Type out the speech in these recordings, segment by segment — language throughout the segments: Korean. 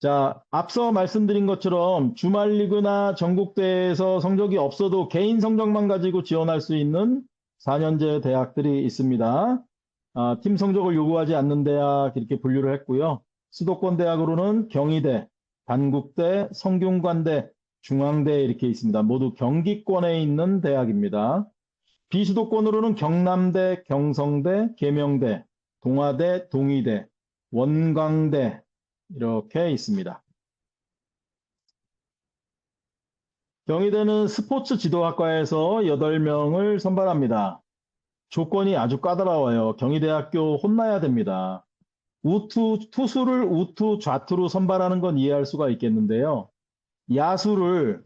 자, 앞서 말씀드린 것처럼 주말리그나 전국대회에서 성적이 없어도 개인 성적만 가지고 지원할 수 있는 4년제 대학들이 있습니다. 팀 성적을 요구하지 않는 대학 이렇게 분류를 했고요. 수도권 대학으로는 경희대, 단국대, 성균관대, 중앙대 이렇게 있습니다. 모두 경기권에 있는 대학입니다. 비수도권으로는 경남대, 경성대, 계명대, 동아대, 동의대, 원광대 이렇게 있습니다. 경희대는 스포츠 지도학과에서 8명을 선발합니다. 조건이 아주 까다로워요. 경희대학교 혼나야 됩니다. 투수를 우투, 좌투로 선발하는 건 이해할 수가 있겠는데요. 야수를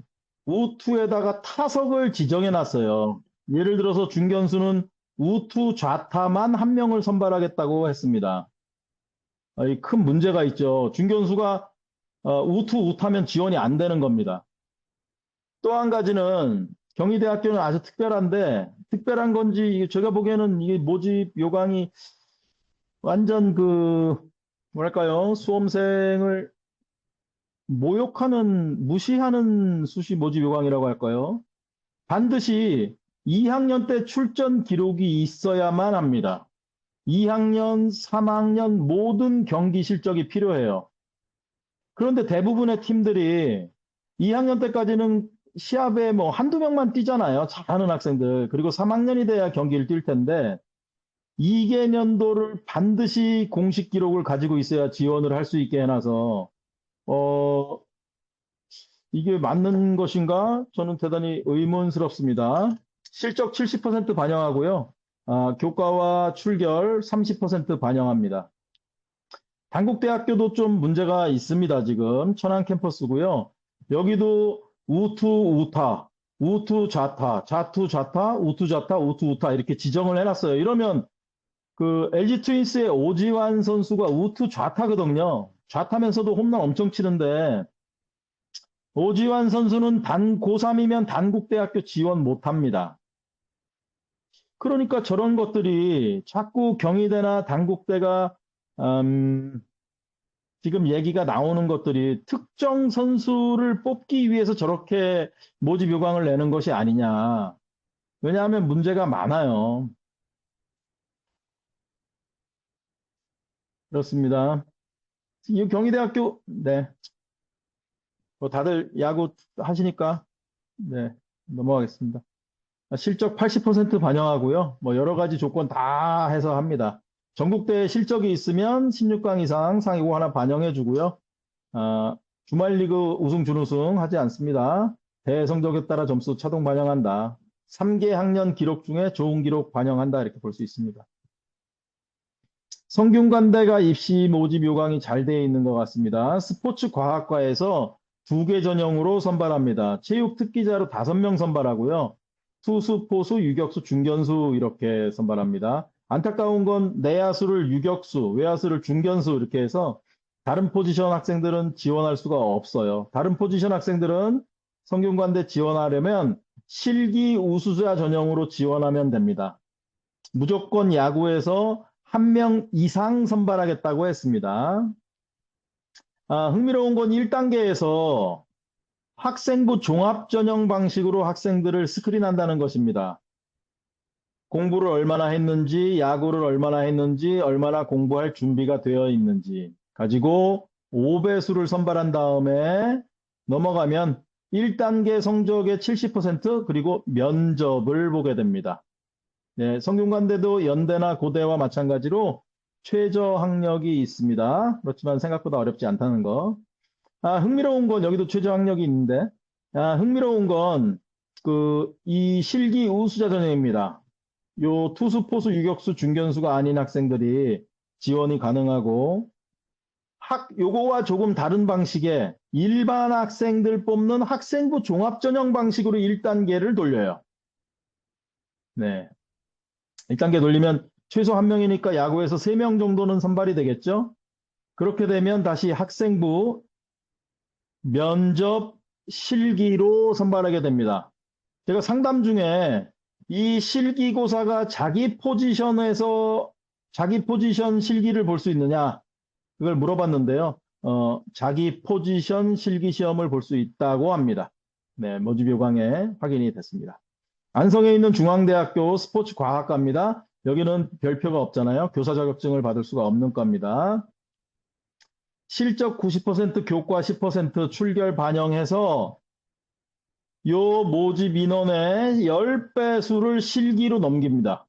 우투에다가 타석을 지정해 놨어요. 예를 들어서 중견수는 우투, 좌타만 한 명을 선발하겠다고 했습니다. 이 큰 문제가 있죠. 중견수가 우투, 우타면 지원이 안 되는 겁니다. 또 한 가지는 경희대학교는 아주 특별한데 특별한 건지 제가 보기에는 이게 모집 요강이 완전 뭐랄까요? 수험생을 모욕하는, 무시하는 수시 모집 요강이라고 할까요? 반드시 2학년 때 출전 기록이 있어야만 합니다. 2학년, 3학년 모든 경기 실적이 필요해요. 그런데 대부분의 팀들이 2학년 때까지는 시합에 뭐 한두 명만 뛰잖아요. 잘하는 학생들. 그리고 3학년이 돼야 경기를 뛸 텐데 2개년도를 반드시 공식 기록을 가지고 있어야 지원을 할 수 있게 해놔서 어, 이게 맞는 것인가? 저는 대단히 의문스럽습니다. 실적 70% 반영하고요. 교과와 출결 30% 반영합니다. 단국대학교도 좀 문제가 있습니다. 지금 천안 캠퍼스고요. 여기도 우투, 우타, 우투, 좌타, 좌투, 좌타, 우투, 좌타, 우투, 우타 이렇게 지정을 해놨어요. 이러면 LG 트윈스의 오지환 선수가 우투 좌타거든요. 좌타면서도 홈런 엄청 치는데 오지환 선수는 고3이면 단국대학교 지원 못합니다. 그러니까 저런 것들이 자꾸 경희대나 단국대가 지금 얘기가 나오는 것들이 특정 선수를 뽑기 위해서 저렇게 모집 요강을 내는 것이 아니냐. 왜냐하면 문제가 많아요. 그렇습니다. 이 경희대학교, 네. 뭐 다들 야구 하시니까, 네. 넘어가겠습니다. 실적 80% 반영하고요. 뭐 여러 가지 조건 다 해서 합니다. 전국대회 실적이 있으면 16강 이상 상위고 하나 반영해 주고요. 주말리그 우승, 준우승 하지 않습니다. 대회 성적에 따라 점수 자동 반영한다. 3개 학년 기록 중에 좋은 기록 반영한다. 이렇게 볼 수 있습니다. 성균관대가 입시 모집 요강이 잘 되어 있는 것 같습니다. 스포츠 과학과에서 2개 전형으로 선발합니다. 체육 특기자로 5명 선발하고요. 투수, 포수, 유격수, 중견수 이렇게 선발합니다. 안타까운 건 내야수를 유격수, 외야수를 중견수 이렇게 해서 다른 포지션 학생들은 지원할 수가 없어요. 다른 포지션 학생들은 성균관대 지원하려면 실기 우수자 전형으로 지원하면 됩니다. 무조건 야구에서 1명 이상 선발하겠다고 했습니다. 흥미로운 건 1단계에서 학생부 종합 전형 방식으로 학생들을 스크린한다는 것입니다. 공부를 얼마나 했는지, 야구를 얼마나 했는지, 얼마나 공부할 준비가 되어 있는지 가지고 5배수를 선발한 다음에 넘어가면 1단계 성적의 70% 그리고 면접을 보게 됩니다. 네, 성균관대도 연대나 고대와 마찬가지로 최저 학력이 있습니다. 그렇지만 생각보다 어렵지 않다는 거. 흥미로운 건 여기도 최저 학력이 있는데, 흥미로운 건 이 실기 우수자 전형입니다. 요 투수, 포수, 유격수, 중견수가 아닌 학생들이 지원이 가능하고, 요거와 조금 다른 방식의 일반 학생들 뽑는 학생부 종합 전형 방식으로 1단계를 돌려요. 네. 1단계 돌리면 최소 1명이니까 야구에서 3명 정도는 선발이 되겠죠? 그렇게 되면 다시 학생부 면접 실기로 선발하게 됩니다. 제가 상담 중에 이 실기고사가 자기 포지션에서 자기 포지션 실기를 볼 수 있느냐 그걸 물어봤는데요. 자기 포지션 실기시험을 볼 수 있다고 합니다. 네, 모집 요강에 확인이 됐습니다. 안성에 있는 중앙대학교 스포츠과학과입니다. 여기는 별표가 없잖아요. 교사 자격증을 받을 수가 없는 과입니다. 실적 90%, 교과 10% 출결 반영해서 요 모집 인원의 10배수를 실기로 넘깁니다.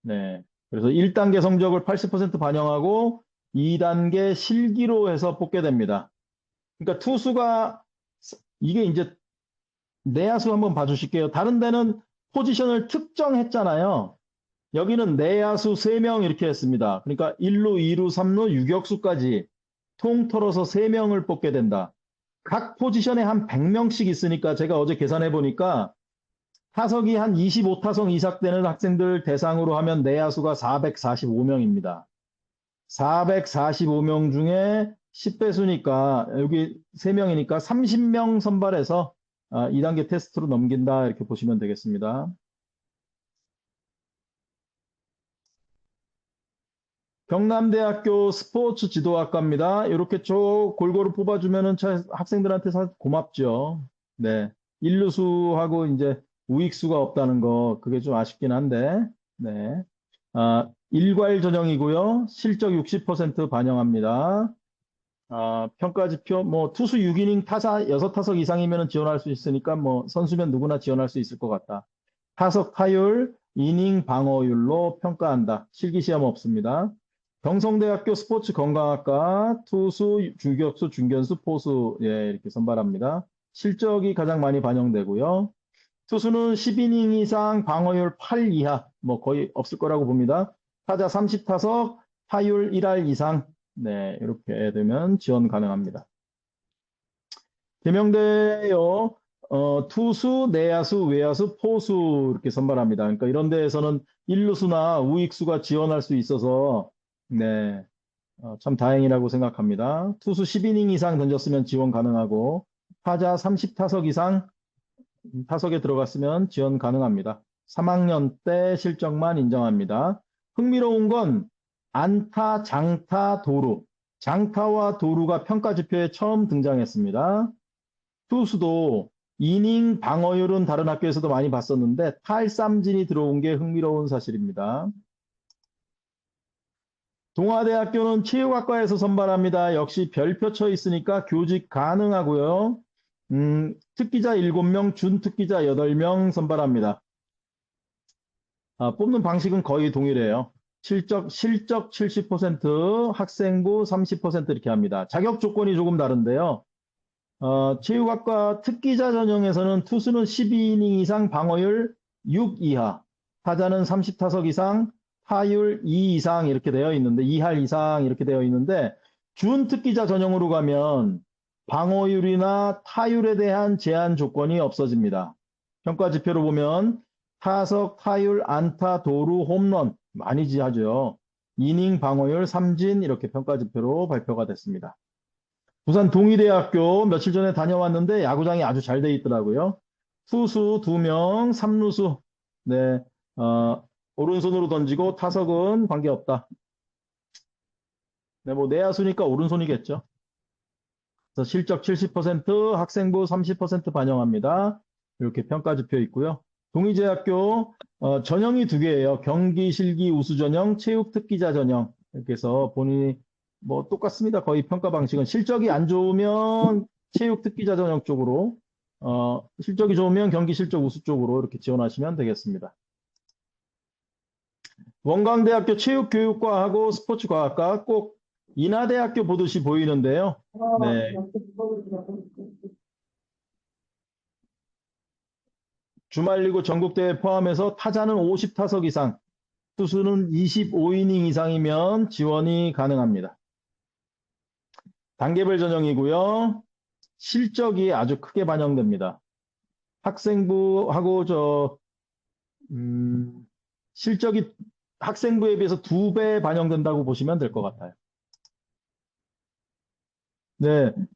네. 그래서 1단계 성적을 80% 반영하고 2단계 실기로 해서 뽑게 됩니다. 그러니까 투수가 이게 이제 내야수 한번 봐주실게요. 다른 데는 포지션을 특정했잖아요. 여기는 내야수 3명 이렇게 했습니다. 그러니까 1루, 2루, 3루, 유격수까지 통틀어서 3명을 뽑게 된다. 각 포지션에 한 100명씩 있으니까 제가 어제 계산해 보니까 타석이 한 25타석 이상 되는 학생들 대상으로 하면 내야수가 445명입니다. 445명 중에 10배수니까 여기 3명이니까 30명 선발해서 2단계 테스트로 넘긴다 이렇게 보시면 되겠습니다. 경남대학교 스포츠 지도학과입니다. 이렇게 쭉 골고루 뽑아주면은 학생들한테 고맙죠. 네. 일루수하고 이제 우익수가 없다는 거, 그게 좀 아쉽긴 한데, 네. 일괄 전형이고요. 실적 60% 반영합니다. 평가지표, 뭐, 투수 6이닝 타자 6타석 이상이면 지원할 수 있으니까, 뭐, 선수면 누구나 지원할 수 있을 것 같다. 타석 타율, 이닝 방어율로 평가한다. 실기시험 없습니다. 경성대학교 스포츠 건강학과 투수, 주격수, 중견수, 포수 예, 이렇게 선발합니다. 실적이 가장 많이 반영되고요. 투수는 10이닝 이상 방어율 8 이하 뭐 거의 없을 거라고 봅니다. 타자 30타석 타율 1할 이상 네, 이렇게 되면 지원 가능합니다. 개명대요. 투수, 내야수, 외야수, 포수 이렇게 선발합니다. 그러니까 이런 데에서는 일루수나 우익수가 지원할 수 있어서 네, 참 다행이라고 생각합니다. 투수 10이닝 이상 던졌으면 지원 가능하고 타자 30타석 이상 타석에 들어갔으면 지원 가능합니다. 3학년 때 실적만 인정합니다. 흥미로운 건 안타, 장타, 도루. 장타와 도루가 평가지표에 처음 등장했습니다. 투수도 이닝 방어율은 다른 학교에서도 많이 봤었는데 탈삼진이 들어온 게 흥미로운 사실입니다. 동아대학교는 체육학과에서 선발합니다. 역시 별표 쳐 있으니까 교직 가능하고요. 특기자 7명, 준특기자 8명 선발합니다. 뽑는 방식은 거의 동일해요. 실적 70%, 학생부 30% 이렇게 합니다. 자격 조건이 조금 다른데요. 체육학과 특기자 전형에서는 투수는 12이닝 이상 방어율 6 이하, 타자는 30타석 이상, 타율 2 이상 이렇게 되어 있는데 2할 이상 이렇게 되어 있는데 준특기자 전형으로 가면 방어율이나 타율에 대한 제한 조건이 없어집니다. 평가 지표로 보면 타석, 타율, 안타, 도루, 홈런 많이 지하죠. 이닝 방어율, 삼진 이렇게 평가 지표로 발표가 됐습니다. 부산 동의대학교 며칠 전에 다녀왔는데 야구장이 아주 잘 돼 있더라고요. 투수 2명, 삼루수. 네, 오른손으로 던지고 타석은 관계없다. 네, 뭐 내야수니까 오른손이겠죠. 그래서 실적 70%, 학생부 30% 반영합니다. 이렇게 평가지표 있고요. 동의대학교 전형이 2개예요. 경기, 실기, 우수 전형, 체육 특기자 전형. 이렇게 해서 본인이 뭐 똑같습니다. 거의 평가 방식은 실적이 안 좋으면 체육 특기자 전형 쪽으로, 실적이 좋으면 경기 실적 우수 쪽으로 이렇게 지원하시면 되겠습니다. 원광대학교 체육교육과하고 스포츠과학과 꼭 인하대학교 보듯이 보이는데요. 네. 주말리그 전국대회 포함해서 타자는 50타석 이상, 투수는 25이닝 이상이면 지원이 가능합니다. 단계별 전형이고요. 실적이 아주 크게 반영됩니다. 학생부하고 실적이 학생부에 비해서 2배 반영된다고 보시면 될 것 같아요. 네,